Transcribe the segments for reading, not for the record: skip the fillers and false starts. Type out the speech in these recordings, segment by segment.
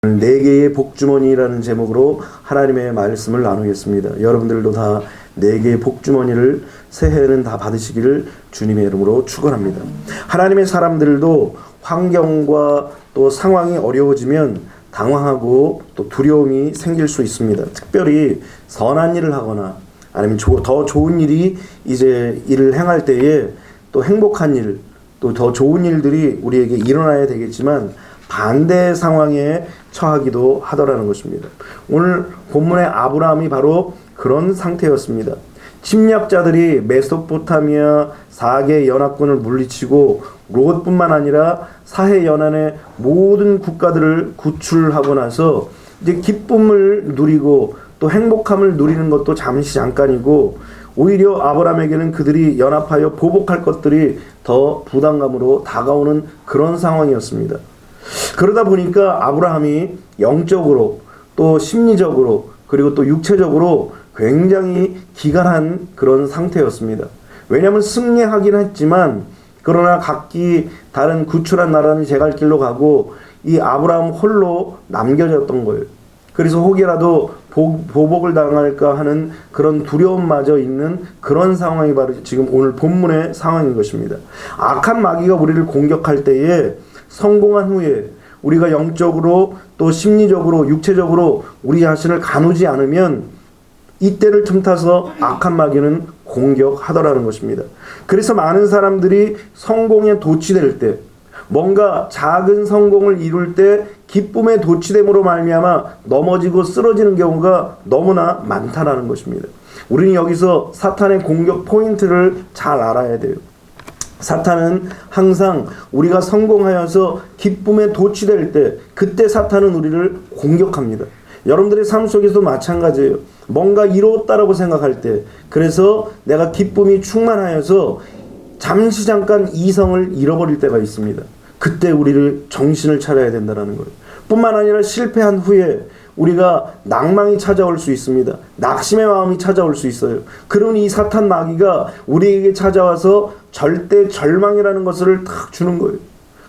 네 개의 복주머니라는 제목으로 하나님의 말씀을 나누겠습니다. 여러분들도 다 네 개의 복주머니를 새해에는 다 받으시기를 주님의 이름으로 축원합니다. 하나님의 사람들도 환경과 또 상황이 어려워지면 당황하고 또 두려움이 생길 수 있습니다. 특별히 선한 일을 하거나 아니면 더 좋은 일이 이제 일을 행할 때에 또 행복한 일, 또 더 좋은 일들이 우리에게 일어나야 되겠지만 반대 상황에 처하기도 하더라는 것입니다. 오늘 본문의 아브라함이 바로 그런 상태였습니다. 침략자들이 메소포타미아 4개 연합군을 물리치고 롯뿐만 아니라 사해 연안의 모든 국가들을 구출하고 나서 이제 기쁨을 누리고 또 행복함을 누리는 것도 잠깐이고 오히려 아브라함에게는 그들이 연합하여 보복할 것들이 더 부담감으로 다가오는 그런 상황이었습니다. 그러다 보니까 아브라함이 영적으로 또 심리적으로 그리고 또 육체적으로 굉장히 기갈한 그런 상태였습니다. 왜냐하면 승리하긴 했지만 그러나 각기 다른 구출한 나라는 제갈 길로 가고 이 아브라함 홀로 남겨졌던 거예요. 그래서 혹이라도 보복을 당할까 하는 그런 두려움마저 있는 그런 상황이 바로 지금 오늘 본문의 상황인 것입니다. 악한 마귀가 우리를 공격할 때에 성공한 후에 우리가 영적으로 또 심리적으로 육체적으로 우리 자신을 가누지 않으면 이때를 틈타서 악한 마귀는 공격하더라는 것입니다. 그래서 많은 사람들이 성공에 도취될 때 뭔가 작은 성공을 이룰 때 기쁨에 도취됨으로 말미암아 넘어지고 쓰러지는 경우가 너무나 많다라는 것입니다. 우리는 여기서 사탄의 공격 포인트를 잘 알아야 돼요. 사탄은 항상 우리가 성공하여서 기쁨에 도취될 때 그때 사탄은 우리를 공격합니다. 여러분들의 삶 속에서도 마찬가지예요. 뭔가 이루었다라고 생각할 때 그래서 내가 기쁨이 충만하여서 잠깐 이성을 잃어버릴 때가 있습니다. 그때 우리를 정신을 차려야 된다는 거예요. 뿐만 아니라 실패한 후에 우리가 낭망이 찾아올 수 있습니다. 낙심의 마음이 찾아올 수 있어요. 그러니 이 사탄 마귀가 우리에게 찾아와서 절대 절망이라는 것을 탁 주는 거예요.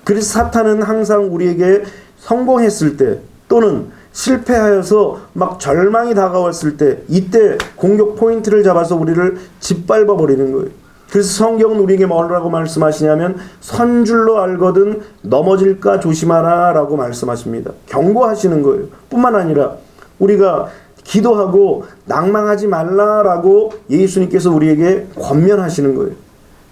그래서 사탄은 항상 우리에게 성공했을 때 또는 실패하여서 막 절망이 다가왔을 때 이때 공격 포인트를 잡아서 우리를 짓밟아 버리는 거예요. 그래서 성경은 우리에게 뭐라고 말씀하시냐면 선줄로 알거든 넘어질까 조심하라 라고 말씀하십니다. 경고하시는 거예요. 뿐만 아니라 우리가 기도하고 낭망하지 말라라고 예수님께서 우리에게 권면하시는 거예요.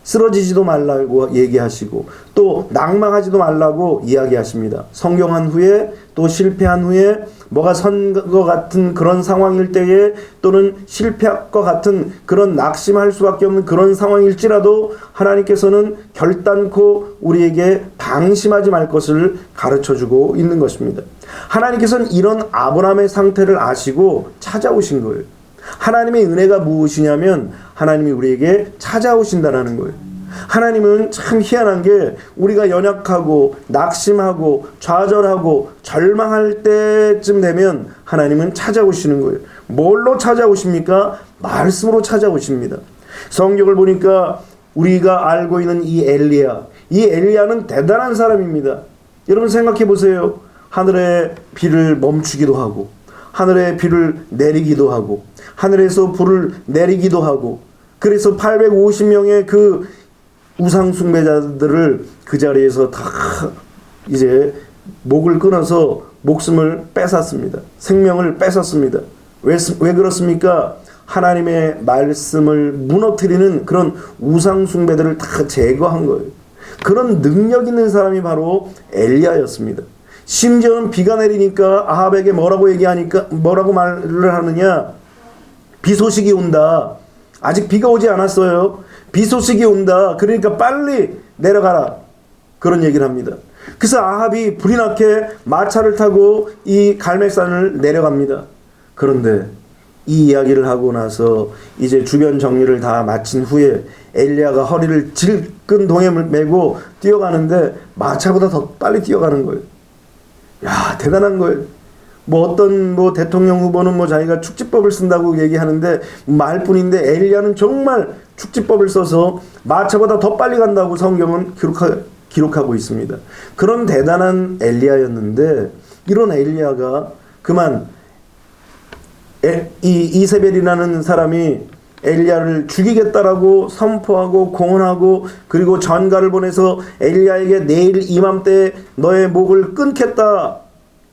쓰러지지도 말라고 얘기하시고 또 낭망하지도 말라고 이야기하십니다. 성공한 후에 또 실패한 후에 뭐가 선 것 같은 그런 상황일 때에 또는 실패할 것 같은 그런 낙심할 수밖에 없는 그런 상황일지라도 하나님께서는 결단코 우리에게 방심하지 말 것을 가르쳐주고 있는 것입니다. 하나님께서는 이런 아브라함의 상태를 아시고 찾아오신 거예요. 하나님의 은혜가 무엇이냐면 하나님이 우리에게 찾아오신다는 거예요. 하나님은 참 희한한 게 우리가 연약하고 낙심하고 좌절하고 절망할 때쯤 되면 하나님은 찾아오시는 거예요. 뭘로 찾아오십니까? 말씀으로 찾아오십니다. 성경을 보니까 우리가 알고 있는 이 엘리야는 대단한 사람입니다. 여러분 생각해 보세요. 하늘의 비를 멈추기도 하고 하늘의 비를 내리기도 하고 하늘에서 불을 내리기도 하고 그래서 850명의 그 우상 숭배자들을 그 자리에서 다 이제 목을 끊어서 목숨을 뺏었습니다. 생명을 뺏었습니다. 왜 그렇습니까? 하나님의 말씀을 무너뜨리는 그런 우상 숭배들을 다 제거한 거예요. 그런 능력 있는 사람이 바로 엘리야였습니다. 심지어는 비가 내리니까 아합에게 뭐라고 말을 하느냐? 비 소식이 온다. 아직 비가 오지 않았어요. 비 소식이 온다. 그러니까 빨리 내려가라. 그런 얘기를 합니다. 그래서 아합이 불이 나게 마차를 타고 이 갈멜산을 내려갑니다. 그런데 이 이야기를 하고 나서 이제 주변 정리를 다 마친 후에 엘리야가 허리를 질끈 동행을 메고 뛰어가는데 마차보다 더 빨리 뛰어가는 거예요. 야, 대단한 거예요. 어떤 대통령 후보는 자기가 축지법을 쓴다고 얘기하는데 말뿐인데 엘리야는 정말 축지법을 써서 마차보다 더 빨리 간다고 성경은 기록하고 있습니다. 그런 대단한 엘리야였는데 이런 엘리야가 그만 이세벨이라는 사람이 엘리야를 죽이겠다라고 선포하고 공언하고 그리고 전가를 보내서 엘리야에게 내일 이맘때 너의 목을 끊겠다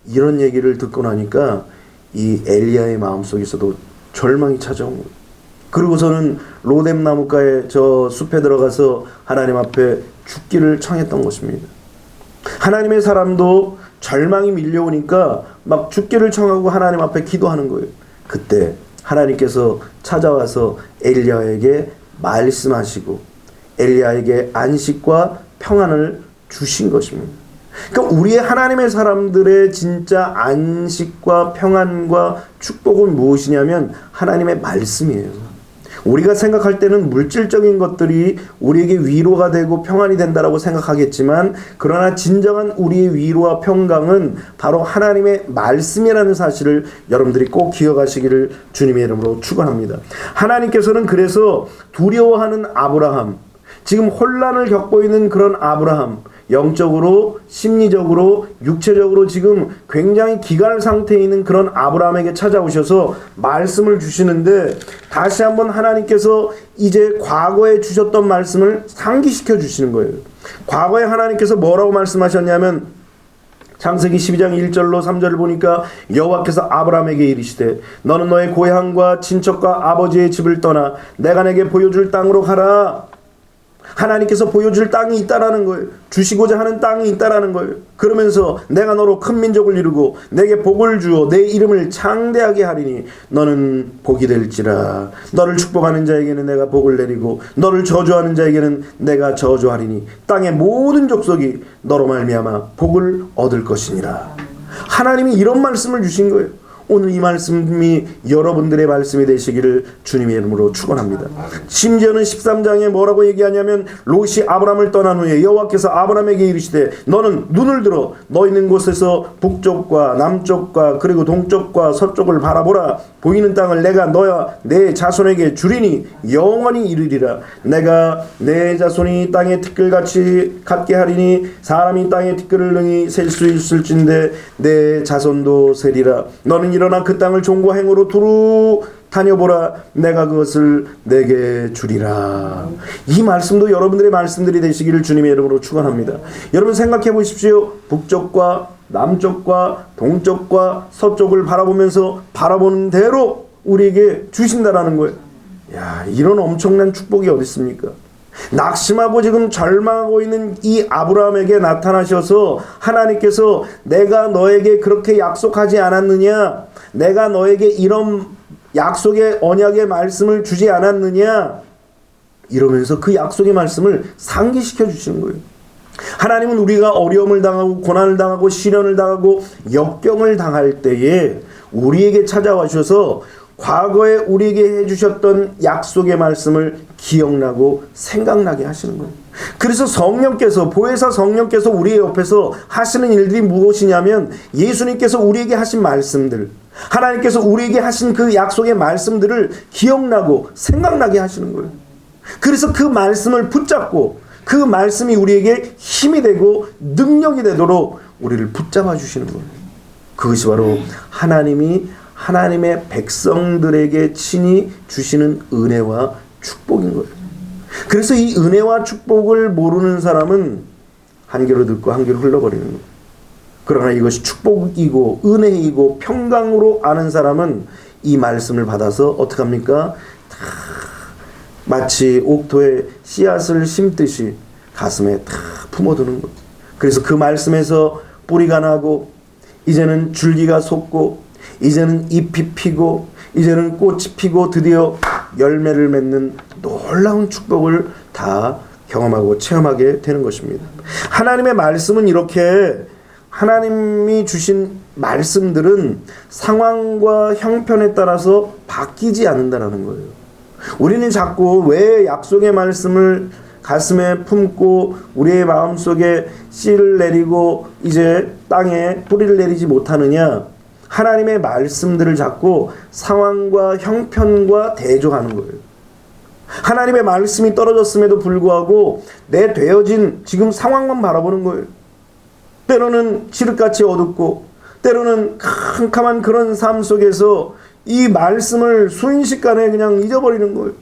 이런 얘기를 듣고 나니까 이 엘리야의 마음속에서도 절망이 찾아온 거예요. 그리고서는 로뎀 나무가의 저 숲에 들어가서 하나님 앞에 죽기를 청했던 것입니다. 하나님의 사람도 절망이 밀려오니까 막 죽기를 청하고 하나님 앞에 기도하는 거예요. 그때 하나님께서 찾아와서 엘리야에게 말씀하시고 엘리야에게 안식과 평안을 주신 것입니다. 그러니까 우리의 하나님의 사람들의 진짜 안식과 평안과 축복은 무엇이냐면 하나님의 말씀이에요. 우리가 생각할 때는 물질적인 것들이 우리에게 위로가 되고 평안이 된다라고 생각하겠지만 그러나 진정한 우리의 위로와 평강은 바로 하나님의 말씀이라는 사실을 여러분들이 꼭 기억하시기를 주님의 이름으로 축원합니다. 하나님께서는 그래서 두려워하는 아브라함, 지금 혼란을 겪고 있는 그런 아브라함, 영적으로, 심리적으로, 육체적으로 지금 굉장히 기갈 상태에 있는 그런 아브라함에게 찾아오셔서 말씀을 주시는데 다시 한번 하나님께서 이제 과거에 주셨던 말씀을 상기시켜 주시는 거예요. 과거에 하나님께서 뭐라고 말씀하셨냐면 창세기 12장 1절로 3절을 보니까 여호와께서 아브라함에게 이르시되 너는 너의 고향과 친척과 아버지의 집을 떠나 내가 내게 보여줄 땅으로 가라. 하나님께서 보여줄 땅이 있다라는 거예요. 주시고자 하는 땅이 있다라는 거예요. 그러면서 내가 너로 큰 민족을 이루고 내게 복을 주어 내 이름을 창대하게 하리니 너는 복이 될지라. 너를 축복하는 자에게는 내가 복을 내리고 너를 저주하는 자에게는 내가 저주하리니 땅의 모든 족속이 너로 말미암아 복을 얻을 것이니라. 하나님이 이런 말씀을 주신 거예요. 오늘 이 말씀이 여러분들의 말씀이 되시기를 주님의 이름으로 축원합니다. 심지어는 13장에 뭐라고 얘기하냐면 롯이 아브람을 떠난 후에 여호와께서 아브람에게 이르시되 너는 눈을 들어 너 있는 곳에서 북쪽과 남쪽과 그리고 동쪽과 서쪽을 바라보라. 보이는 땅을 내가 너와 내 자손에게 주리니 영원히 이르리라. 내가 내 자손이 땅의 티끌같이 갖게 하리니 사람이 땅의 티끌을 능히 셀 수 있을진데 내 자손도 세리라. 너는 일어나 그 땅을 종과 행으로 두루 다녀보라. 내가 그것을 내게 주리라. 이 말씀도 여러분들의 말씀들이 되시기를 주님의 이름으로 축원합니다. 여러분 생각해 보십시오. 북쪽과 남쪽과 동쪽과 서쪽을 바라보면서 바라보는 대로 우리에게 주신다라는 거예요. 야, 이런 엄청난 축복이 어디 있습니까? 낙심하고 지금 절망하고 있는 이 아브라함에게 나타나셔서 하나님께서 내가 너에게 그렇게 약속하지 않았느냐? 내가 너에게 이런 약속의 언약의 말씀을 주지 않았느냐? 이러면서 그 약속의 말씀을 상기시켜 주시는 거예요. 하나님은 우리가 어려움을 당하고 고난을 당하고 시련을 당하고 역경을 당할 때에 우리에게 찾아와셔서 과거에 우리에게 해주셨던 약속의 말씀을 기억나고 생각나게 하시는 거예요. 그래서 성령께서 보혜사 성령께서 우리 옆에서 하시는 일들이 무엇이냐면 예수님께서 우리에게 하신 말씀들, 하나님께서 우리에게 하신 그 약속의 말씀들을 기억나고 생각나게 하시는 거예요. 그래서 그 말씀을 붙잡고 그 말씀이 우리에게 힘이 되고 능력이 되도록 우리를 붙잡아 주시는 거예요. 그것이 바로 하나님의 백성들에게 친히 주시는 은혜와 축복인 거예요. 그래서 이 은혜와 축복을 모르는 사람은 한 귀로 듣고 한 귀로 흘러버리는 거예요. 그러나 이것이 축복이고 은혜이고 평강으로 아는 사람은 이 말씀을 받아서 어떻게 합니까? 마치 옥토에 씨앗을 심듯이 가슴에 다 품어두는 것. 그래서 그 말씀에서 뿌리가 나고 이제는 줄기가 솟고 이제는 잎이 피고 이제는 꽃이 피고 드디어 열매를 맺는 놀라운 축복을 다 경험하고 체험하게 되는 것입니다. 하나님의 말씀은 이렇게 하나님이 주신 말씀들은 상황과 형편에 따라서 바뀌지 않는다는 거예요. 우리는 자꾸 왜 약속의 말씀을 가슴에 품고 우리의 마음속에 씨를 내리고 이제 땅에 뿌리를 내리지 못하느냐? 하나님의 말씀들을 자꾸 상황과 형편과 대조하는 거예요. 하나님의 말씀이 떨어졌음에도 불구하고 내 되어진 지금 상황만 바라보는 거예요. 때로는 칠흑같이 어둡고 때로는 캄캄한 그런 삶 속에서 이 말씀을 순식간에 그냥 잊어버리는 거예요.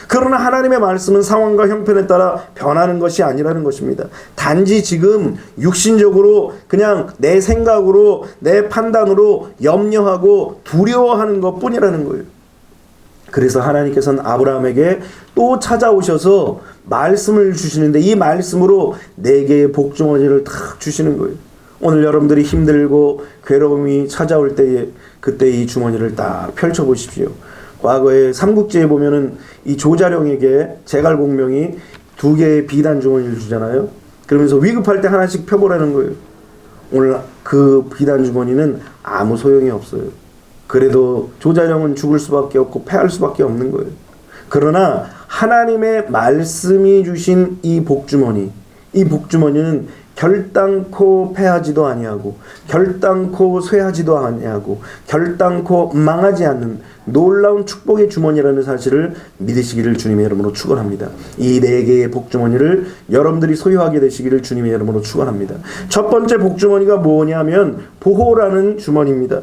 그러나 하나님의 말씀은 상황과 형편에 따라 변하는 것이 아니라는 것입니다. 단지 지금 육신적으로 그냥 내 생각으로 내 판단으로 염려하고 두려워하는 것뿐이라는 거예요. 그래서 하나님께서는 아브라함에게 또 찾아오셔서 말씀을 주시는데 이 말씀으로 4개의 복주머니를 탁 주시는 거예요. 오늘 여러분들이 힘들고 괴로움이 찾아올 때에 그때 이 주머니를 딱 펼쳐보십시오. 과거에 삼국지에 보면은 이 조자룡에게 제갈공명이 2개의 비단 주머니를 주잖아요. 그러면서 위급할 때 하나씩 펴보라는 거예요. 오늘 그 비단 주머니는 아무 소용이 없어요. 그래도 조자룡은 죽을 수밖에 없고 패할 수밖에 없는 거예요. 그러나 하나님의 말씀이 주신 이 복주머니, 이 복주머니는 결단코 패하지도 아니하고 결단코 쇠하지도 아니하고 결단코 망하지 않는 놀라운 축복의 주머니라는 사실을 믿으시기를 주님의 이름으로 축원합니다. 이 4개의 복주머니를 여러분들이 소유하게 되시기를 주님의 이름으로 축원합니다. 첫 번째 복주머니가 뭐냐면 보호라는 주머니입니다.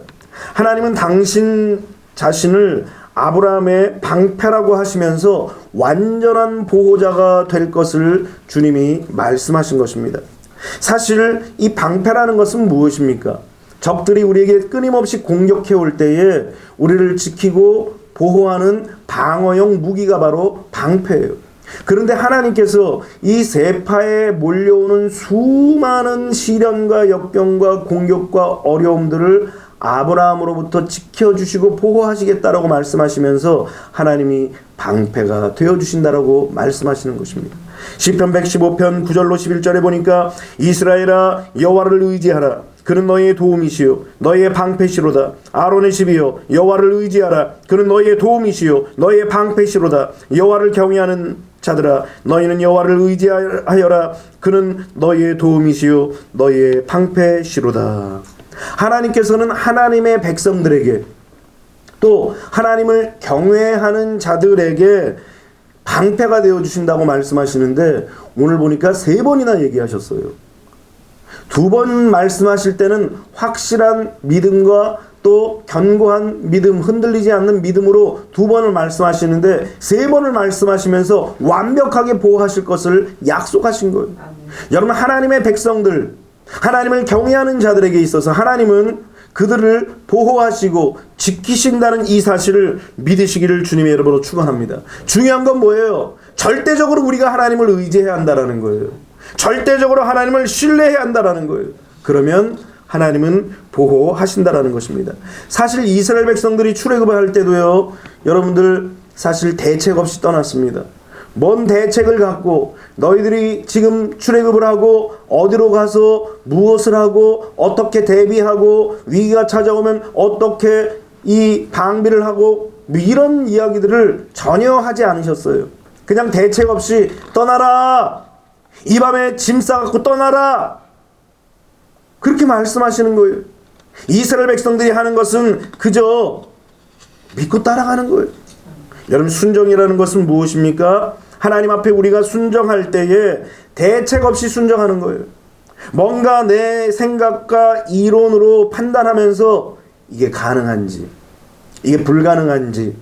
하나님은 당신 자신을 아브라함의 방패라고 하시면서 완전한 보호자가 될 것을 주님이 말씀하신 것입니다. 사실 이 방패라는 것은 무엇입니까? 적들이 우리에게 끊임없이 공격해 올 때에 우리를 지키고 보호하는 방어용 무기가 바로 방패예요. 그런데 하나님께서 이 세파에 몰려오는 수많은 시련과 역경과 공격과 어려움들을 아브라함으로부터 지켜주시고 보호하시겠다라고 말씀하시면서 하나님이 방패가 되어주신다라고 말씀하시는 것입니다. 시편 115편 9절로 11절에 보니까 이스라엘아 여호와를 의지하라. 그는 너희의 도움이시요 너희의 방패시로다. 아론의 집이여 여호와를 의지하라. 그는 너희의 도움이시요 너희의 방패시로다. 여호와를 경외하는 자들아 너희는 여호와를 의지하여라. 그는 너희의 도움이시요 너희의 방패시로다. 하나님께서는 하나님의 백성들에게 또 하나님을 경외하는 자들에게 방패가 되어주신다고 말씀하시는데 오늘 보니까 3번이나 얘기하셨어요. 2번 말씀하실 때는 확실한 믿음과 또 견고한 믿음, 흔들리지 않는 믿음으로 2번을 말씀하시는데 3번을 말씀하시면서 완벽하게 보호하실 것을 약속하신 거예요. 여러분 하나님의 백성들, 하나님을 경외하는 자들에게 있어서 하나님은 그들을 보호하시고 지키신다는 이 사실을 믿으시기를 주님의 이름으로 축원합니다. 중요한 건 뭐예요? 절대적으로 우리가 하나님을 의지해야 한다는 거예요. 절대적으로 하나님을 신뢰해야 한다는 거예요. 그러면 하나님은 보호하신다는 것입니다. 사실 이스라엘 백성들이 출애굽을 할 때도요. 여러분들 사실 대책 없이 떠났습니다. 뭔 대책을 갖고 너희들이 지금 출애굽을 하고 어디로 가서 무엇을 하고 어떻게 대비하고 위기가 찾아오면 어떻게 이 방비를 하고 이런 이야기들을 전혀 하지 않으셨어요. 그냥 대책 없이 떠나라. 이 밤에 짐 싸갖고 떠나라. 그렇게 말씀하시는 거예요. 이스라엘 백성들이 하는 것은 그저 믿고 따라가는 거예요. 여러분 순종이라는 것은 무엇입니까? 하나님 앞에 우리가 순종할 때에 대책 없이 순종하는 거예요. 뭔가 내 생각과 이론으로 판단하면서 이게 가능한지, 이게 불가능한지,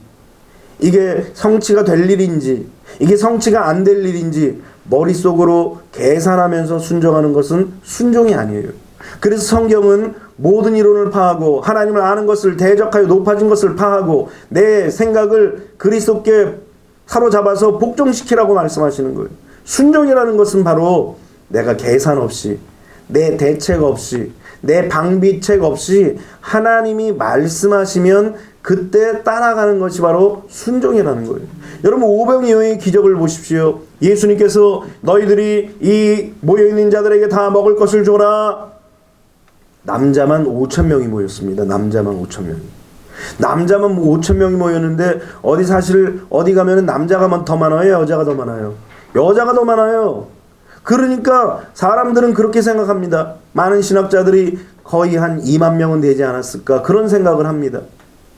이게 성취가 될 일인지, 이게 성취가 안 될 일인지 머릿속으로 계산하면서 순종하는 것은 순종이 아니에요. 그래서 성경은 모든 이론을 파하고 하나님을 아는 것을 대적하여 높아진 것을 파하고 내 생각을 그리스도께 사로잡아서 복종시키라고 말씀하시는 거예요. 순종이라는 것은 바로 내가 계산 없이 내 대책 없이 내 방비책 없이 하나님이 말씀하시면 그때 따라가는 것이 바로 순종이라는 거예요. 여러분 오병이어의 기적을 보십시오. 예수님께서 너희들이 이 모여있는 자들에게 다 먹을 것을 줘라. 남자만 5,000명이 모였습니다. 남자만 5,000명이. 남자만 5,000명이 모였는데 어디 가면은 남자가 더 많아요? 여자가 더 많아요? 여자가 더 많아요. 그러니까 사람들은 그렇게 생각합니다. 많은 신학자들이 거의 한 2만 명은 되지 않았을까 그런 생각을 합니다.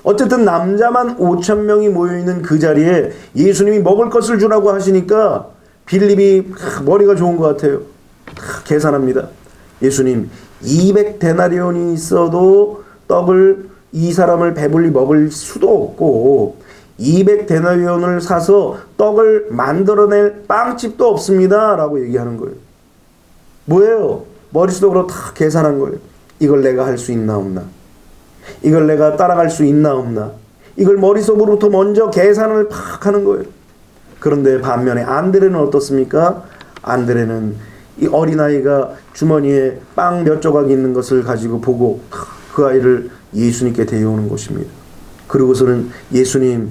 어쨌든 남자만 5,000명이 모여있는 그 자리에 예수님이 먹을 것을 주라고 하시니까 빌립이 머리가 좋은 것 같아요. 계산합니다. 예수님 200데나리온이 있어도 떡을 이 사람을 배불리 먹을 수도 없고 200데나리온을 사서 떡을 만들어낼 빵집도 없습니다 라고 얘기하는 거예요. 뭐예요? 머릿속으로 다 계산한 거예요. 이걸 내가 할 수 있나 없나, 이걸 내가 따라갈 수 있나 없나, 이걸 머릿속으로부터 먼저 계산을 팍 하는 거예요. 그런데 반면에 안드레는 어떻습니까? 안드레는 이 어린아이가 주머니에 빵 몇 조각 있는 것을 가지고 보고 그 아이를 예수님께 데려오는 것입니다. 그리고서는 예수님,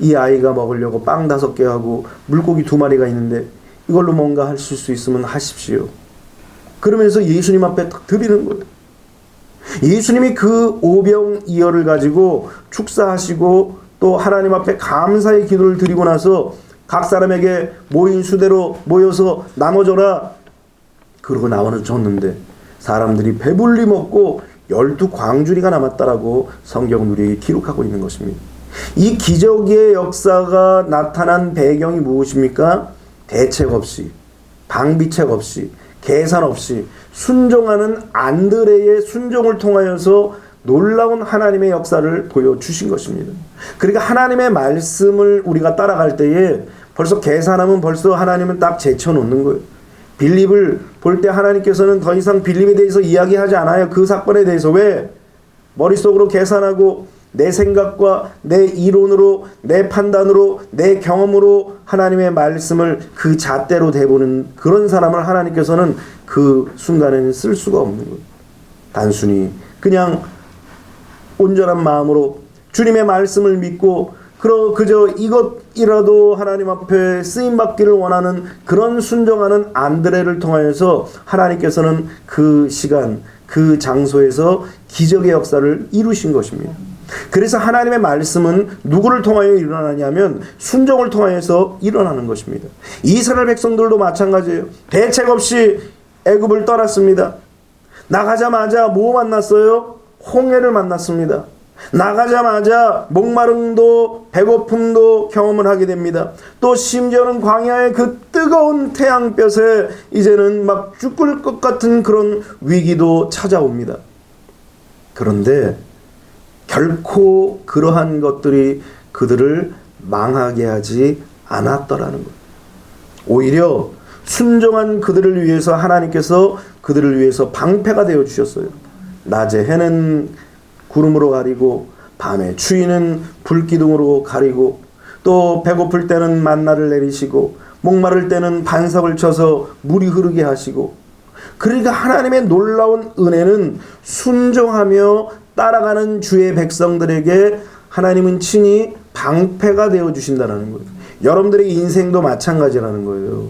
이 아이가 먹으려고 빵 5개 하고 물고기 2마리가 있는데 이걸로 뭔가 하실 수 있으면 하십시오. 그러면서 예수님 앞에 딱 드리는 거예요. 예수님이 그 오병이어를 가지고 축사하시고 또 하나님 앞에 감사의 기도를 드리고 나서 각 사람에게 모인 수대로 모여서 나눠줘라. 그러고 나눠줬는데 사람들이 배불리 먹고 12광주리가 남았다라고 성경은 우리에게 기록하고 있는 것입니다. 이 기적의 역사가 나타난 배경이 무엇입니까? 대책 없이, 방비책 없이, 계산 없이 순종하는 안드레의 순종을 통하여서 놀라운 하나님의 역사를 보여주신 것입니다. 그러니까 하나님의 말씀을 우리가 따라갈 때에 벌써 계산하면 벌써 하나님은 딱 제쳐놓는 거예요. 빌립을 볼 때 하나님께서는 더 이상 빌립에 대해서 이야기하지 않아요. 그 사건에 대해서. 왜? 머릿속으로 계산하고 내 생각과 내 이론으로, 내 판단으로, 내 경험으로 하나님의 말씀을 그 잣대로 대보는 그런 사람을 하나님께서는 그 순간에는 쓸 수가 없는 거예요. 단순히 그냥 온전한 마음으로 주님의 말씀을 믿고 그저 이것이라도 하나님 앞에 쓰임받기를 원하는 그런 순종하는 안드레를 통하여서 하나님께서는 그 시간, 그 장소에서 기적의 역사를 이루신 것입니다. 그래서 하나님의 말씀은 누구를 통하여 일어나냐면 순종을 통하여서 일어나는 것입니다. 이스라엘 백성들도 마찬가지예요. 대책 없이 애굽을 떠났습니다. 나가자마자 뭐 만났어요? 홍해를 만났습니다. 나가자마자 목마름도 배고픔도 경험을 하게 됩니다. 또 심지어는 광야의 그 뜨거운 태양볕에 이제는 막 죽을 것 같은 그런 위기도 찾아옵니다. 그런데 결코 그러한 것들이 그들을 망하게 하지 않았더라는 것. 오히려 순종한 그들을 위해서 하나님께서 그들을 위해서 방패가 되어 주셨어요. 낮에 해는 구름으로 가리고 밤에 추위는 불기둥으로 가리고 또 배고플 때는 만나를 내리시고 목마를 때는 반석을 쳐서 물이 흐르게 하시고, 그러니까 하나님의 놀라운 은혜는 순종하며 따라가는 주의 백성들에게 하나님은 친히 방패가 되어 주신다는 거예요. 여러분들의 인생도 마찬가지라는 거예요.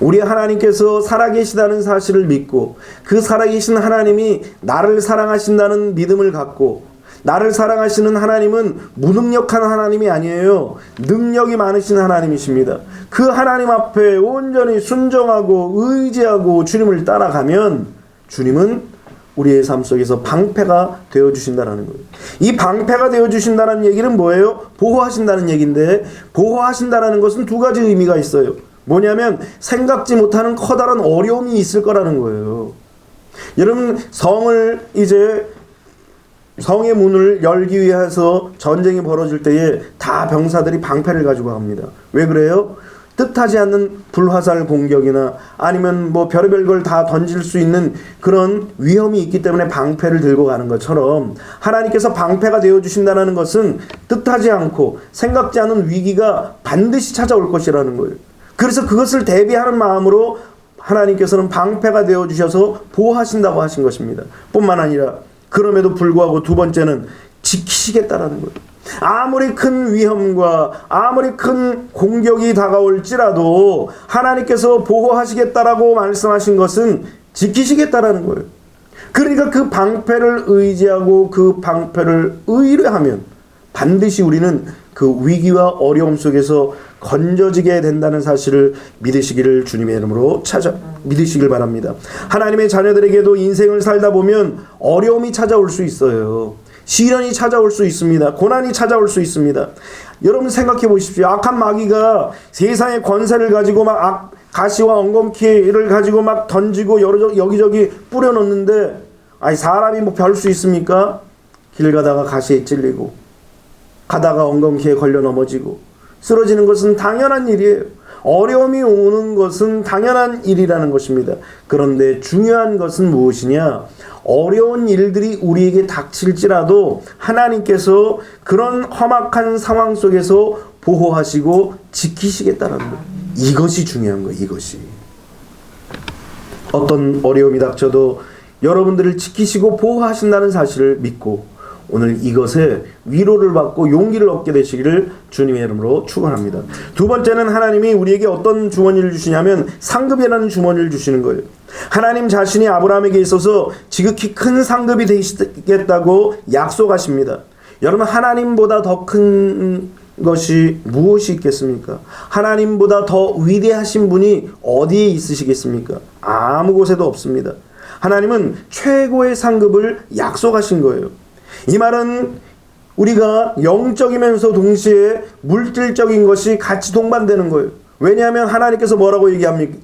우리 하나님께서 살아계시다는 사실을 믿고 그 살아계신 하나님이 나를 사랑하신다는 믿음을 갖고, 나를 사랑하시는 하나님은 무능력한 하나님이 아니에요. 능력이 많으신 하나님이십니다. 그 하나님 앞에 온전히 순종하고 의지하고 주님을 따라가면 주님은 우리의 삶 속에서 방패가 되어주신다는 거예요. 이 방패가 되어주신다는 얘기는 뭐예요? 보호하신다는 얘기인데, 보호하신다는 것은 두 가지 의미가 있어요. 뭐냐면 생각지 못하는 커다란 어려움이 있을 거라는 거예요. 여러분, 성의 문을 열기 위해서 전쟁이 벌어질 때에 다 병사들이 방패를 가지고 갑니다. 왜 그래요? 뜻하지 않는 불화살 공격이나 아니면 뭐 별의별 걸 다 던질 수 있는 그런 위험이 있기 때문에 방패를 들고 가는 것처럼, 하나님께서 방패가 되어주신다는 것은 뜻하지 않고 생각지 않은 위기가 반드시 찾아올 것이라는 거예요. 그래서 그것을 대비하는 마음으로 하나님께서는 방패가 되어주셔서 보호하신다고 하신 것입니다. 뿐만 아니라 그럼에도 불구하고 두 번째는 지키시겠다라는 거예요. 아무리 큰 위험과 아무리 큰 공격이 다가올지라도 하나님께서 보호하시겠다라고 말씀하신 것은 지키시겠다라는 거예요. 그러니까 그 방패를 의지하고 그 방패를 의뢰하면 반드시 우리는 그 위기와 어려움 속에서 건져지게 된다는 사실을 믿으시기를 주님의 이름으로 믿으시길 바랍니다. 하나님의 자녀들에게도 인생을 살다 보면 어려움이 찾아올 수 있어요. 시련이 찾아올 수 있습니다. 고난이 찾아올 수 있습니다. 여러분 생각해 보십시오. 악한 마귀가 세상의 권세를 가지고 막 가시와 엉겅퀴를 가지고 막 던지고 여기저기 뿌려놓는데 아니 사람이 뭐 별 수 있습니까? 길 가다가 가시에 찔리고 가다가 엉겅퀴에 걸려 넘어지고 쓰러지는 것은 당연한 일이에요. 어려움이 오는 것은 당연한 일이라는 것입니다. 그런데 중요한 것은 무엇이냐? 어려운 일들이 우리에게 닥칠지라도 하나님께서 그런 험악한 상황 속에서 보호하시고 지키시겠다는 것. 이것이 중요한 거예요. 이것이. 어떤 어려움이 닥쳐도 여러분들을 지키시고 보호하신다는 사실을 믿고 오늘 이것에 위로를 받고 용기를 얻게 되시기를 주님의 이름으로 축원합니다. 두 번째는 하나님이 우리에게 어떤 주머니를 주시냐면 상급이라는 주머니를 주시는 거예요. 하나님 자신이 아브라함에게 있어서 지극히 큰 상급이 되시겠다고 약속하십니다. 여러분, 하나님보다 더 큰 것이 무엇이 있겠습니까? 하나님보다 더 위대하신 분이 어디에 있으시겠습니까? 아무 곳에도 없습니다. 하나님은 최고의 상급을 약속하신 거예요. 이 말은 우리가 영적이면서 동시에 물질적인 것이 같이 동반되는 거예요. 왜냐하면 하나님께서 뭐라고 얘기합니까?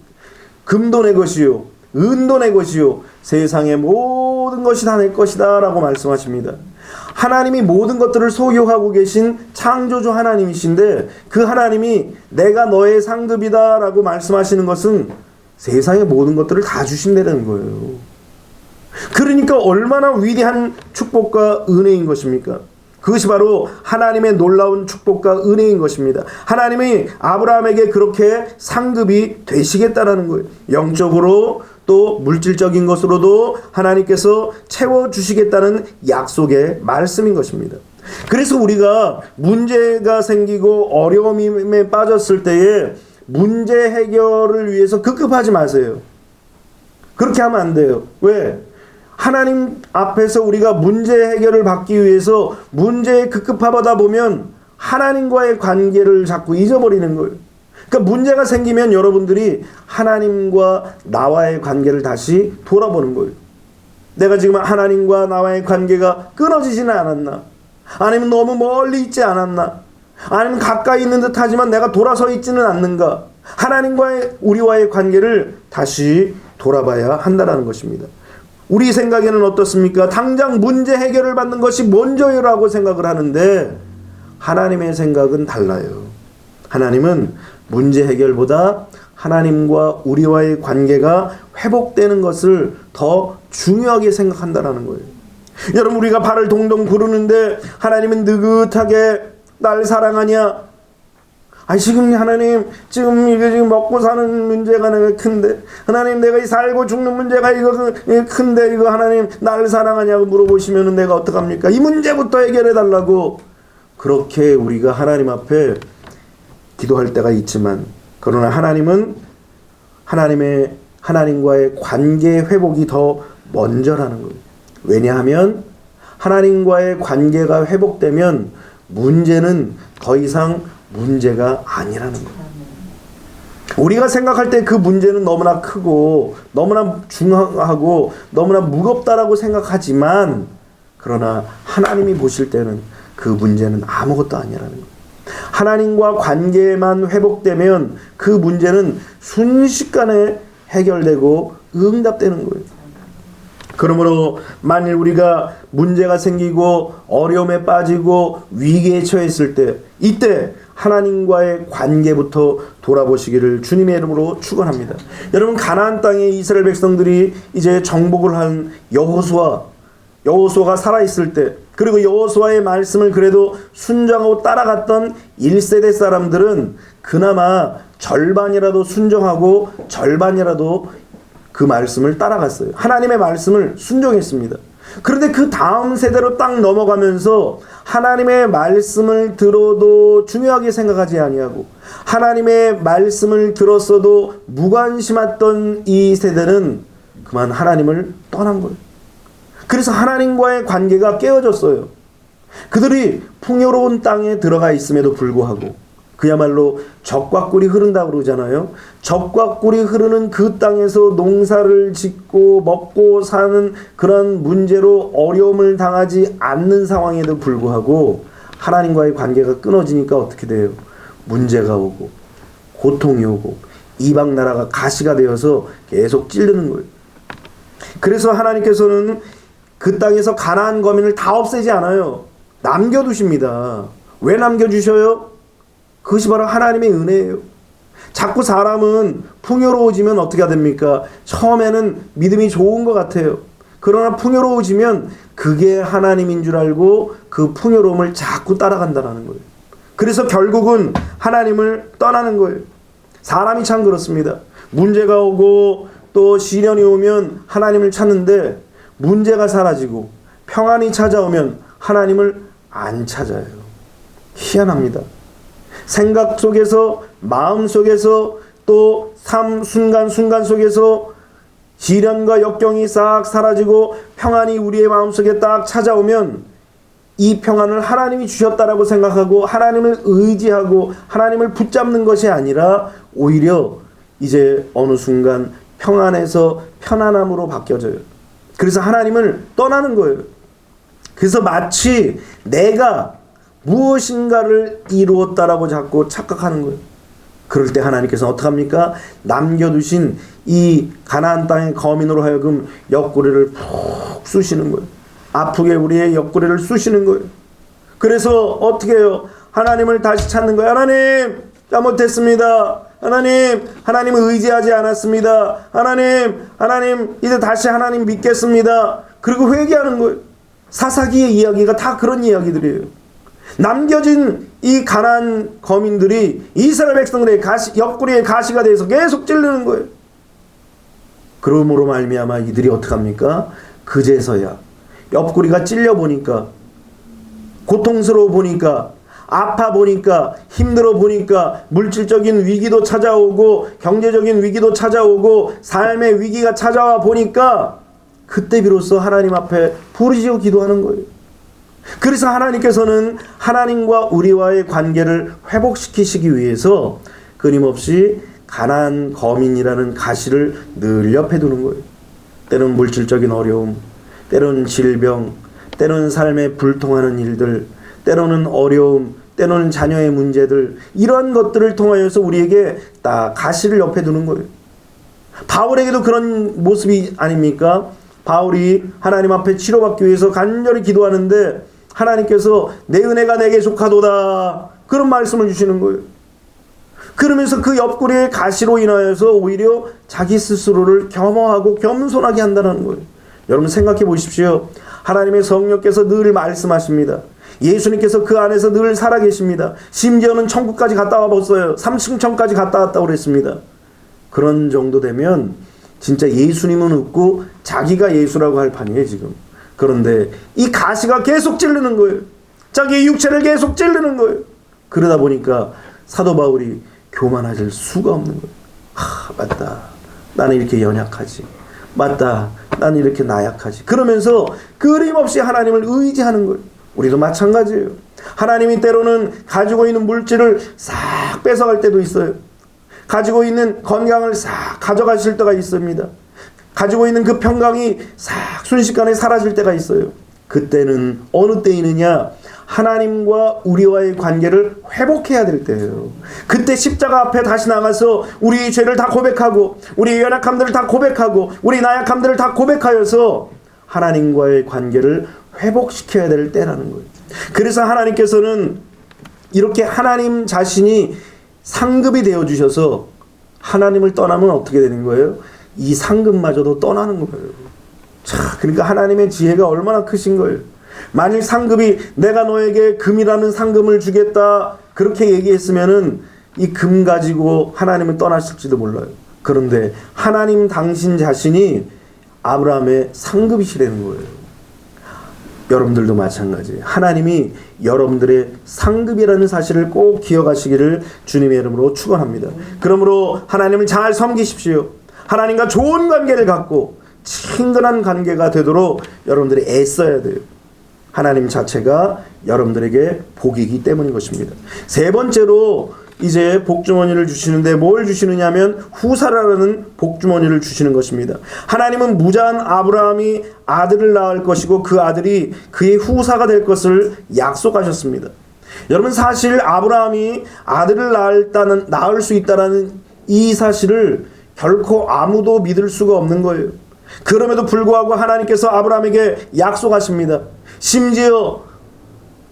금도 내 것이요, 은도 내 것이요, 세상의 모든 것이 다 내 것이다 라고 말씀하십니다. 하나님이 모든 것들을 소유하고 계신 창조주 하나님이신데 그 하나님이 내가 너의 상급이다 라고 말씀하시는 것은 세상의 모든 것들을 다 주신다는 거예요. 그러니까 얼마나 위대한 축복과 은혜인 것입니까? 그것이 바로 하나님의 놀라운 축복과 은혜인 것입니다. 하나님이 아브라함에게 그렇게 상급이 되시겠다라는 거예요. 영적으로 또 물질적인 것으로도 하나님께서 채워주시겠다는 약속의 말씀인 것입니다. 그래서 우리가 문제가 생기고 어려움에 빠졌을 때에 문제 해결을 위해서 급급하지 마세요. 그렇게 하면 안 돼요. 왜? 하나님 앞에서 우리가 문제 해결을 받기 위해서 문제에 급급하다 보면 하나님과의 관계를 자꾸 잊어버리는 거예요. 그러니까 문제가 생기면 여러분들이 하나님과 나와의 관계를 다시 돌아보는 거예요. 내가 지금 하나님과 나와의 관계가 끊어지지는 않았나? 아니면 너무 멀리 있지 않았나? 아니면 가까이 있는 듯 하지만 내가 돌아서 있지는 않는가? 하나님과의 우리와의 관계를 다시 돌아봐야 한다는 것입니다. 우리 생각에는 어떻습니까? 당장 문제 해결을 받는 것이 먼저라고 생각을 하는데 하나님의 생각은 달라요. 하나님은 문제 해결보다 하나님과 우리와의 관계가 회복되는 것을 더 중요하게 생각한다는 거예요. 여러분, 우리가 발을 동동 구르는데 하나님은 느긋하게 날 사랑하냐? 지금 하나님, 지금 이게 지금 먹고 사는 문제가 내가 큰데, 하나님 내가 이 살고 죽는 문제가 이거 큰데, 이거 하나님 나를 사랑하냐고 물어보시면은 내가 어떡합니까? 이 문제부터 해결해 달라고. 그렇게 우리가 하나님 앞에 기도할 때가 있지만, 그러나 하나님은 하나님과의 관계 회복이 더 먼저라는 거예요. 왜냐하면 하나님과의 관계가 회복되면 문제는 더 이상 문제가 아니라는 거예요. 우리가 생각할 때 그 문제는 너무나 크고 너무나 중하고 너무나 무겁다라고 생각하지만 그러나 하나님이 보실 때는 그 문제는 아무것도 아니라는 거예요. 하나님과 관계만 회복되면 그 문제는 순식간에 해결되고 응답되는 거예요. 그러므로 만일 우리가 문제가 생기고 어려움에 빠지고 위기에 처했을 때 이때 하나님과의 관계부터 돌아보시기를 주님의 이름으로 축원합니다. 여러분, 가나안 땅에 이스라엘 백성들이 이제 정복을 한 여호수아가 살아있을 때, 그리고 여호수아의 말씀을 그래도 순종하고 따라갔던 1세대 사람들은 그나마 절반이라도 순종하고 절반이라도 그 말씀을 따라갔어요. 하나님의 말씀을 순종했습니다. 그런데 그 다음 세대로 딱 넘어가면서 하나님의 말씀을 들어도 중요하게 생각하지 아니하고 하나님의 말씀을 들었어도 무관심했던 이 세대는 그만 하나님을 떠난 거예요. 그래서 하나님과의 관계가 깨어졌어요. 그들이 풍요로운 땅에 들어가 있음에도 불구하고 그야말로 적과 꿀이 흐른다고 그러잖아요. 적과 꿀이 흐르는 그 땅에서 농사를 짓고 먹고 사는 그런 문제로 어려움을 당하지 않는 상황에도 불구하고 하나님과의 관계가 끊어지니까 어떻게 돼요? 문제가 오고 고통이 오고 이방 나라가 가시가 되어서 계속 찌르는 거예요. 그래서 하나님께서는 그 땅에서 가나안 거민을 다 없애지 않아요. 남겨두십니다. 왜 남겨주셔요? 그것이 바로 하나님의 은혜예요. 자꾸 사람은 풍요로워지면 어떻게 됩니까? 처음에는 믿음이 좋은 것 같아요. 그러나 풍요로워지면 그게 하나님인 줄 알고 그 풍요로움을 자꾸 따라간다는 거예요. 그래서 결국은 하나님을 떠나는 거예요. 사람이 참 그렇습니다. 문제가 오고 또 시련이 오면 하나님을 찾는데 문제가 사라지고 평안이 찾아오면 하나님을 안 찾아요. 희한합니다. 생각 속에서, 마음 속에서, 또 삶 순간순간 속에서 시련과 역경이 싹 사라지고 평안이 우리의 마음속에 딱 찾아오면 이 평안을 하나님이 주셨다라고 생각하고 하나님을 의지하고 하나님을 붙잡는 것이 아니라 오히려 이제 어느 순간 평안에서 편안함으로 바뀌어져요. 그래서 하나님을 떠나는 거예요. 그래서 마치 내가 무엇인가를 이루었다라고 자꾸 착각하는 거예요. 그럴 때 하나님께서 어떡합니까? 남겨두신 이 가나안 땅의 거민으로 하여금 옆구리를 푹 쑤시는 거예요. 아프게 우리의 옆구리를 쑤시는 거예요. 그래서 어떻게 해요? 하나님을 다시 찾는 거예요. 하나님, 잘못했습니다. 하나님을 의지하지 않았습니다. 하나님, 이제 다시 하나님 믿겠습니다. 그리고 회개하는 거예요. 사사기의 이야기가 다 그런 이야기들이에요. 남겨진 이 가나안 거민들이 이스라엘 백성들의 옆구리에 가시가 돼서 계속 찔르는 거예요. 그러므로 말미암아 이들이 어떡합니까? 그제서야 옆구리가 찔려 보니까, 고통스러워 보니까, 아파 보니까, 힘들어 보니까, 물질적인 위기도 찾아오고 경제적인 위기도 찾아오고 삶의 위기가 찾아와 보니까 그때 비로소 하나님 앞에 부르짖어 기도하는 거예요. 그래서 하나님께서는 하나님과 우리와의 관계를 회복시키시기 위해서 끊임없이 가나안 거민이라는 가시를 늘 옆에 두는 거예요. 때로는 물질적인 어려움, 때로는 질병, 때로는 삶에 불통하는 일들, 때로는 어려움, 때로는 자녀의 문제들, 이러한 것들을 통하여서 우리에게 딱 가시를 옆에 두는 거예요. 바울에게도 그런 모습이 아닙니까? 바울이 하나님 앞에 치료받기 위해서 간절히 기도하는데 하나님께서 내 은혜가 내게 속하도다, 그런 말씀을 주시는 거예요. 그러면서 그 옆구리의 가시로 인하여서 오히려 자기 스스로를 겸허하고 겸손하게 한다는 거예요. 여러분 생각해 보십시오. 하나님의 성령께서 늘 말씀하십니다. 예수님께서 그 안에서 늘 살아계십니다. 심지어는 천국까지 갔다 와봤어요. 3층천까지 갔다 왔다고 그랬습니다. 그런 정도 되면 진짜 예수님은 없고 자기가 예수라고 할 판이에요 지금. 그런데 이 가시가 계속 찌르는 거예요. 자기의 육체를 계속 찌르는 거예요. 그러다 보니까 사도 바울이 교만하실 수가 없는 거예요. 맞다, 나는 이렇게 연약하지. 맞다, 나는 이렇게 나약하지. 그러면서 끊임없이 하나님을 의지하는 거예요. 우리도 마찬가지예요. 하나님이 때로는 가지고 있는 물질을 싹 뺏어갈 때도 있어요. 가지고 있는 건강을 싹 가져가실 때가 있습니다. 가지고 있는 그 평강이 싹 순식간에 사라질 때가 있어요. 그때는 어느 때이느냐? 하나님과 우리와의 관계를 회복해야 될 때예요. 그때 십자가 앞에 다시 나가서 우리의 죄를 다 고백하고 우리의 연약함들을 다 고백하고 우리 나약함들을 다 고백하여서 하나님과의 관계를 회복시켜야 될 때라는 거예요. 그래서 하나님께서는 이렇게 하나님 자신이 상급이 되어주셔서 하나님을 떠나면 어떻게 되는 거예요? 이 상급마저도 떠나는 거예요. 자, 그러니까 하나님의 지혜가 얼마나 크신 거예요. 만일 상급이 내가 너에게 금이라는 상금을 주겠다 그렇게 얘기했으면은 이 금 가지고 하나님을 떠나실지도 몰라요. 그런데 하나님 당신 자신이 아브라함의 상급이시라는 거예요. 여러분들도 마찬가지예요. 하나님이 여러분들의 상급이라는 사실을 꼭 기억하시기를 주님의 이름으로 축원합니다. 그러므로 하나님을 잘 섬기십시오. 하나님과 좋은 관계를 갖고 친근한 관계가 되도록 여러분들이 애써야 돼요. 하나님 자체가 여러분들에게 복이기 때문인 것입니다. 세 번째로 이제 복주머니를 주시는데 뭘 주시느냐면 후사라는 복주머니를 주시는 것입니다. 하나님은 무자한 아브라함이 아들을 낳을 것이고 그 아들이 그의 후사가 될 것을 약속하셨습니다. 여러분 사실 아브라함이 아들을 낳을 수 있다는 이 사실을 결코 아무도 믿을 수가 없는 거예요. 그럼에도 불구하고 하나님께서 아브라함에게 약속하십니다. 심지어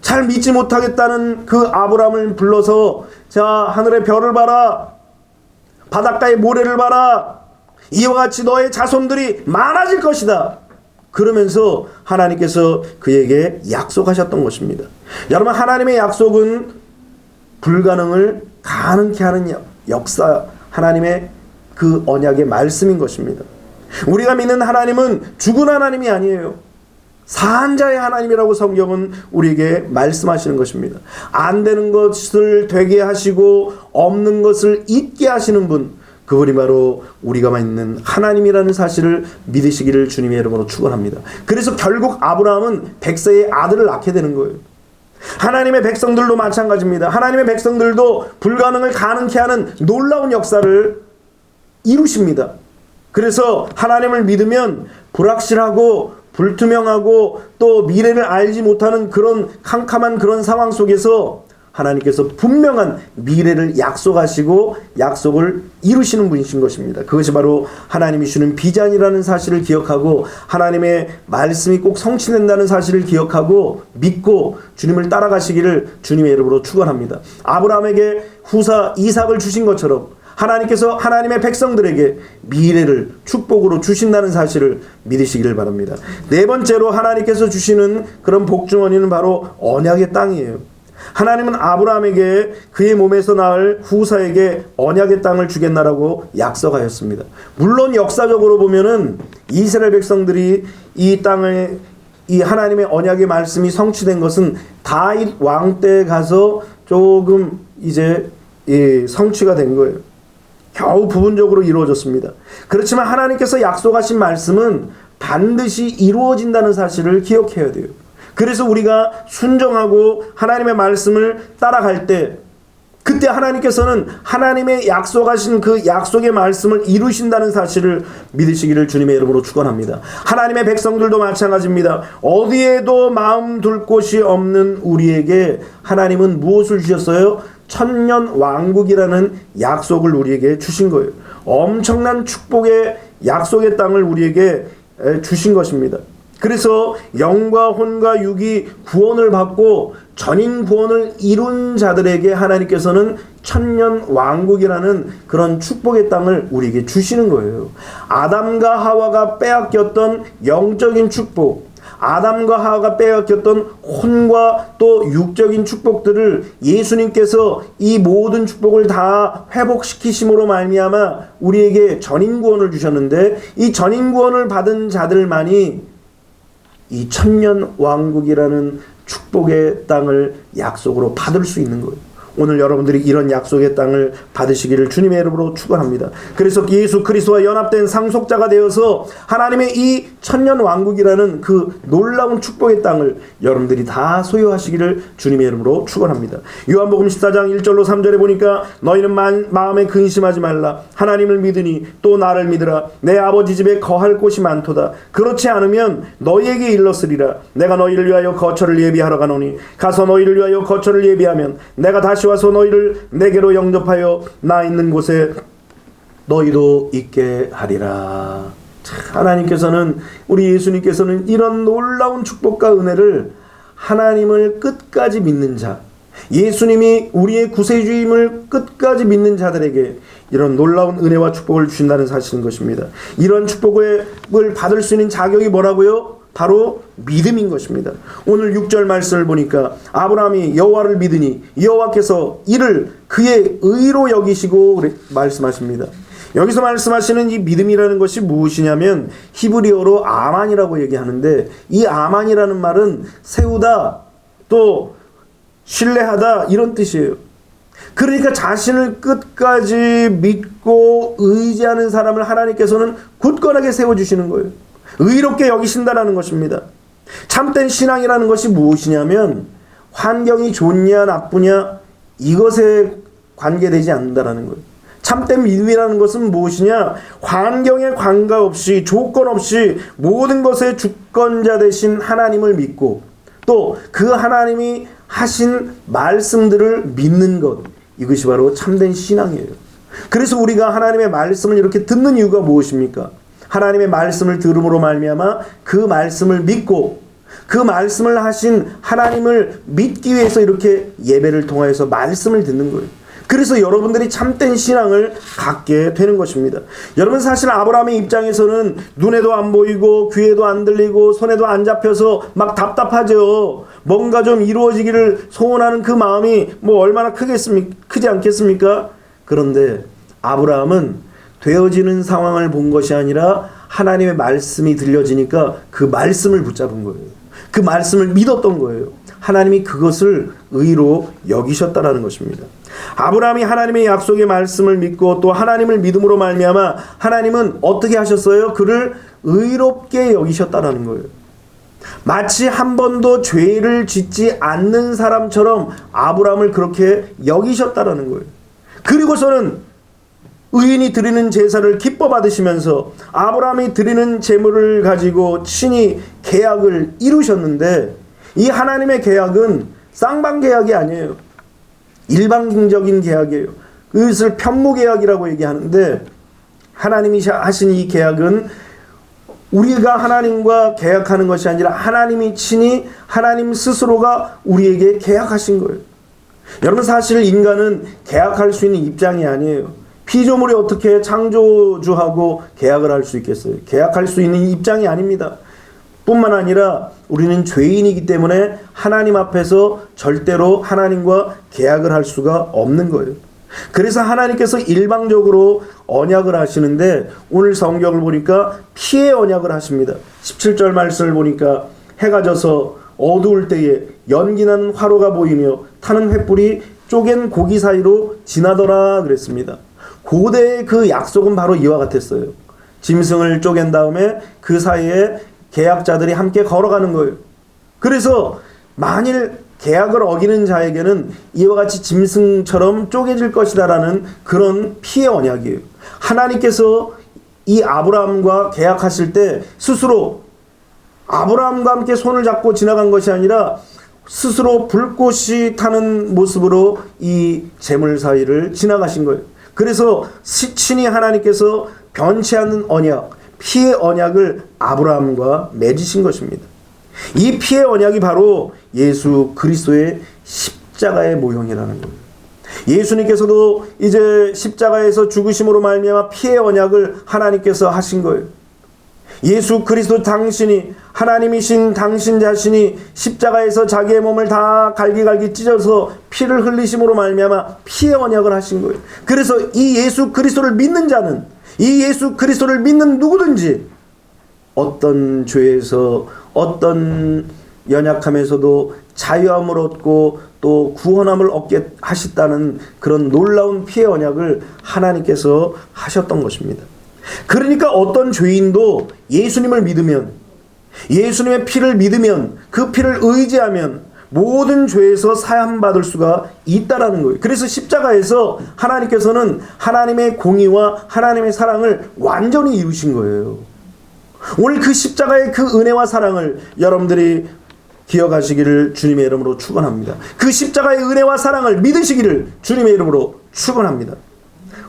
잘 믿지 못하겠다는 그 아브라함을 불러서 자, 하늘의 별을 봐라, 바닷가의 모래를 봐라, 이와 같이 너의 자손들이 많아질 것이다. 그러면서 하나님께서 그에게 약속하셨던 것입니다. 여러분, 하나님의 약속은 불가능을 가능케 하는 역사, 하나님의 그 언약의 말씀인 것입니다. 우리가 믿는 하나님은 죽은 하나님이 아니에요. 산자의 하나님이라고 성경은 우리에게 말씀하시는 것입니다. 안 되는 것을 되게 하시고 없는 것을 있게 하시는 분, 그분이 바로 우리가 믿는 하나님이라는 사실을 믿으시기를 주님의 이름으로 축원합니다. 그래서 결국 아브라함은 100세의 아들을 낳게 되는 거예요. 하나님의 백성들도 마찬가지입니다. 하나님의 백성들도 불가능을 가능케 하는 놀라운 역사를 이루십니다. 그래서 하나님을 믿으면 불확실하고 불투명하고 또 미래를 알지 못하는 그런 캄캄한 그런 상황 속에서 하나님께서 분명한 미래를 약속하시고 약속을 이루시는 분이신 것입니다. 그것이 바로 하나님이 주는 비전이라는 사실을 기억하고 하나님의 말씀이 꼭 성취된다는 사실을 기억하고 믿고 주님을 따라가시기를 주님의 이름으로 축원합니다. 아브라함에게 후사 이삭을 주신 것처럼 하나님께서 하나님의 백성들에게 미래를 축복으로 주신다는 사실을 믿으시기를 바랍니다. 네 번째로 하나님께서 주시는 그런 복주머니는 바로 언약의 땅이에요. 하나님은 아브라함에게 그의 몸에서 낳을 후사에게 언약의 땅을 주겠나라고 약속하였습니다. 물론 역사적으로 보면은 이스라엘 백성들이 이 땅에 이 하나님의 언약의 말씀이 성취된 것은 다윗 왕 때 가서 조금 이제 성취가 된 거예요. 겨우 부분적으로 이루어졌습니다. 그렇지만 하나님께서 약속하신 말씀은 반드시 이루어진다는 사실을 기억해야 돼요. 그래서 우리가 순종하고 하나님의 말씀을 따라갈 때 그때 하나님께서는 하나님의 약속하신 그 약속의 말씀을 이루신다는 사실을 믿으시기를 주님의 이름으로 축원합니다. 하나님의 백성들도 마찬가지입니다. 어디에도 마음 둘 곳이 없는 우리에게 하나님은 무엇을 주셨어요? 천년 왕국이라는 약속을 우리에게 주신 거예요. 엄청난 축복의 약속의 땅을 우리에게 주신 것입니다. 그래서 영과 혼과 육이 구원을 받고 전인 구원을 이룬 자들에게 하나님께서는 천년 왕국이라는 그런 축복의 땅을 우리에게 주시는 거예요. 아담과 하와가 빼앗겼던 영적인 축복, 아담과 하와가 빼앗겼던 혼과 또 육적인 축복들을 예수님께서 이 모든 축복을 다 회복시키심으로 말미암아 우리에게 전인 구원을 주셨는데, 이 전인 구원을 받은 자들만이 이 천년 왕국이라는 축복의 땅을 약속으로 받을 수 있는 거예요. 오늘 여러분들이 이런 약속의 땅을 받으시기를 주님의 이름으로 축원합니다. 그래서 예수 그리스도와 연합된 상속자가 되어서 하나님의 이 천년 왕국이라는 그 놀라운 축복의 땅을 여러분들이 다 소유하시기를 주님의 이름으로 축원합니다. 요한복음 14장 1절로 3절에 보니까 너희는 마음에 근심하지 말라. 하나님을 믿으니 또 나를 믿으라. 내 아버지 집에 거할 곳이 많도다. 그렇지 않으면 너희에게 일렀으리라. 내가 너희를 위하여 거처를 예비하러 가노니 가서 너희를 위하여 거처를 예비하면 내가 다시 와서 너희를 내게로 영접하여 나 있는 곳에 너희도 있게 하리라. 하나님께서는, 우리 예수님께서는 이런 놀라운 축복과 은혜를 하나님을 끝까지 믿는 자, 예수님이 우리의 구세주임을 끝까지 믿는 자들에게 이런 놀라운 은혜와 축복을 주신다는 사실인 것입니다. 이런 축복을 받을 수 있는 자격이 뭐라고요? 바로 믿음인 것입니다. 오늘 6절 말씀을 보니까 아브라함이 여호와를 믿으니 여호와께서 이를 그의 의로 여기시고 말씀하십니다. 여기서 말씀하시는 이 믿음이라는 것이 무엇이냐면 히브리어로 아만이라고 얘기하는데, 이 아만이라는 말은 세우다, 또 신뢰하다, 이런 뜻이에요. 그러니까 자신을 끝까지 믿고 의지하는 사람을 하나님께서는 굳건하게 세워주시는 거예요. 의롭게 여기신다라는 것입니다. 참된 신앙이라는 것이 무엇이냐면 환경이 좋냐 나쁘냐 이것에 관계되지 않는다라는 거예요. 참된 믿음이라는 것은 무엇이냐? 환경에 관계없이, 조건 없이 모든 것의 주권자 되신 하나님을 믿고 또 그 하나님이 하신 말씀들을 믿는 것, 이것이 바로 참된 신앙이에요. 그래서 우리가 하나님의 말씀을 이렇게 듣는 이유가 무엇입니까? 하나님의 말씀을 들음으로 말미암아 그 말씀을 믿고 그 말씀을 하신 하나님을 믿기 위해서 이렇게 예배를 통하여서 말씀을 듣는 거예요. 그래서 여러분들이 참된 신앙을 갖게 되는 것입니다. 여러분, 사실 아브라함의 입장에서는 눈에도 안 보이고 귀에도 안 들리고 손에도 안 잡혀서 막 답답하죠. 뭔가 좀 이루어지기를 소원하는 그 마음이 뭐 얼마나 크지 않겠습니까? 그런데 아브라함은 되어지는 상황을 본 것이 아니라 하나님의 말씀이 들려지니까 그 말씀을 붙잡은 거예요. 그 말씀을 믿었던 거예요. 하나님이 그것을 의로 여기셨다라는 것입니다. 아브라함이 하나님의 약속의 말씀을 믿고 또 하나님을 믿음으로 말미암아 하나님은 어떻게 하셨어요? 그를 의롭게 여기셨다라는 거예요. 마치 한 번도 죄를 짓지 않는 사람처럼 아브라함을 그렇게 여기셨다라는 거예요. 그리고서는 의인이 드리는 제사를 기뻐 받으시면서 아브라함이 드리는 제물을 가지고 친히 계약을 이루셨는데, 이 하나님의 계약은 쌍방 계약이 아니에요. 일방적인 계약이에요. 그것을 편무계약이라고 얘기하는데, 하나님이 하신 이 계약은 우리가 하나님과 계약하는 것이 아니라 하나님이 친히 하나님 스스로가 우리에게 계약하신 거예요. 여러분, 사실 인간은 계약할 수 있는 입장이 아니에요. 피조물이 어떻게 창조주하고 계약을 할 수 있겠어요? 계약할 수 있는 입장이 아닙니다. 뿐만 아니라 우리는 죄인이기 때문에 하나님 앞에서 절대로 하나님과 계약을 할 수가 없는 거예요. 그래서 하나님께서 일방적으로 언약을 하시는데, 오늘 성경을 보니까 피의 언약을 하십니다. 17절 말씀을 보니까 해가 져서 어두울 때에 연기나는 화로가 보이며 타는 횃불이 쪼갠 고기 사이로 지나더라 그랬습니다. 고대의 그 약속은 바로 이와 같았어요. 짐승을 쪼갠 다음에 그 사이에 계약자들이 함께 걸어가는 거예요. 그래서 만일 계약을 어기는 자에게는 이와 같이 짐승처럼 쪼개질 것이다라는 그런 피의 언약이에요. 하나님께서 이 아브라함과 계약하실 때 스스로 아브라함과 함께 손을 잡고 지나간 것이 아니라 스스로 불꽃이 타는 모습으로 이 제물 사이를 지나가신 거예요. 그래서 친히 하나님께서 변치 않는 언약, 피의 언약을 아브라함과 맺으신 것입니다. 이 피의 언약이 바로 예수 그리스도의 십자가의 모형이라는 거예요. 예수님께서도 이제 십자가에서 죽으심으로 말미암아 피의 언약을 하나님께서 하신 거예요. 예수 그리스도 당신이, 하나님이신 당신 자신이 십자가에서 자기의 몸을 다 갈기갈기 찢어서 피를 흘리심으로 말미암아 피의 언약을 하신 거예요. 그래서 이 예수 그리스도를 믿는 자는, 이 예수 그리스도를 믿는 누구든지 어떤 죄에서 어떤 연약함에서도 자유함을 얻고 또 구원함을 얻게 하셨다는 그런 놀라운 피의 언약을 하나님께서 하셨던 것입니다. 그러니까 어떤 죄인도 예수님을 믿으면, 예수님의 피를 믿으면, 그 피를 의지하면 모든 죄에서 사함받을 수가 있다라는 거예요. 그래서 십자가에서 하나님께서는 하나님의 공의와 하나님의 사랑을 완전히 이루신 거예요. 오늘 그 십자가의 그 은혜와 사랑을 여러분들이 기억하시기를 주님의 이름으로 축원합니다. 그 십자가의 은혜와 사랑을 믿으시기를 주님의 이름으로 축원합니다.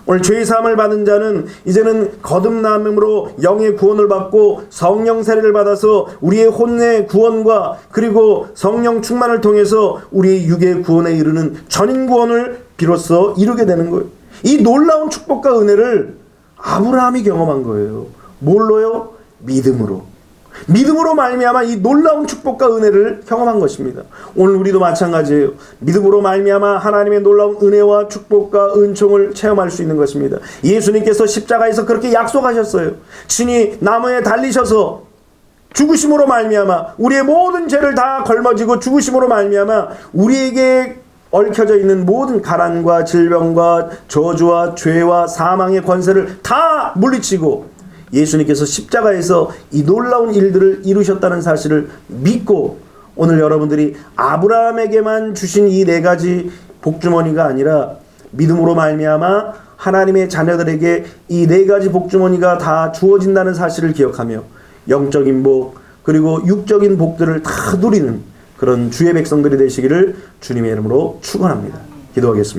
오늘 죄사함을 받은 자는 이제는 거듭남으로 영의 구원을 받고 성령 세례를 받아서 우리의 혼의 구원과 그리고 성령 충만을 통해서 우리의 육의 구원에 이르는 전인 구원을 비로소 이루게 되는 거예요. 이 놀라운 축복과 은혜를 아브라함이 경험한 거예요. 뭘로요? 믿음으로. 믿음으로 말미암아 이 놀라운 축복과 은혜를 경험한 것입니다. 오늘 우리도 마찬가지예요. 믿음으로 말미암아 하나님의 놀라운 은혜와 축복과 은총을 체험할 수 있는 것입니다. 예수님께서 십자가에서 그렇게 약속하셨어요. 친히 나무에 달리셔서 죽으심으로 말미암아 우리의 모든 죄를 다 걸머지고 죽으심으로 말미암아 우리에게 얽혀져 있는 모든 가난과 질병과 저주와 죄와 사망의 권세를 다 물리치고 예수님께서 십자가에서 이 놀라운 일들을 이루셨다는 사실을 믿고 오늘 여러분들이 아브라함에게만 주신 이 네 가지 복주머니가 아니라 믿음으로 말미암아 하나님의 자녀들에게 이 네 가지 복주머니가 다 주어진다는 사실을 기억하며 영적인 복 그리고 육적인 복들을 다 누리는 그런 주의 백성들이 되시기를 주님의 이름으로 축원합니다. 기도하겠습니다.